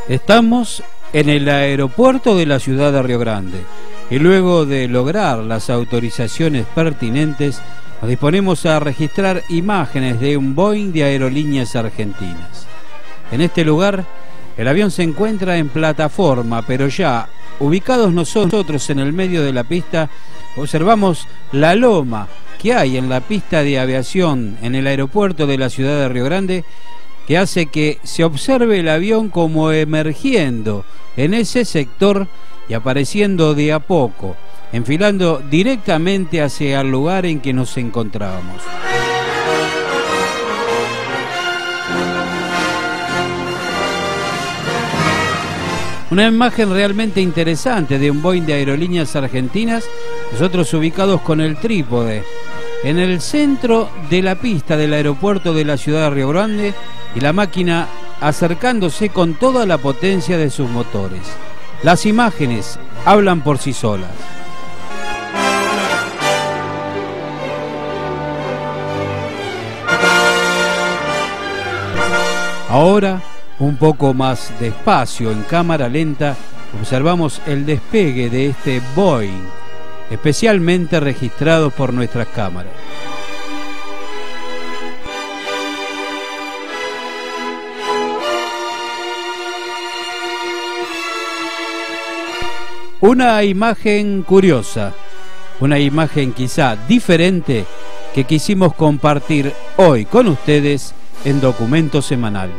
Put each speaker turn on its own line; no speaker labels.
Estamos en el aeropuerto de la ciudad de Río Grande y luego de lograr las autorizaciones pertinentes nos disponemos a registrar imágenes de un Boeing de Aerolíneas Argentinas. En este lugar el avión se encuentra en plataforma, pero ya ubicados nosotros en el medio de la pista observamos la loma que hay en la pista de aviación en el aeropuerto de la ciudad de Río Grande, que hace que se observe el avión como emergiendo en ese sector y apareciendo de a poco, enfilando directamente hacia el lugar en que nos encontrábamos. Una imagen realmente interesante de un Boeing de Aerolíneas Argentinas, nosotros ubicados con el trípode en el centro de la pista del aeropuerto de la ciudad de Río Grande y la máquina acercándose con toda la potencia de sus motores. Las imágenes hablan por sí solas. Ahora, un poco más despacio, en cámara lenta, observamos el despegue de este Boeing, especialmente registrado por nuestras cámaras. Una imagen curiosa, una imagen quizá diferente que quisimos compartir hoy con ustedes en Documento Semanal.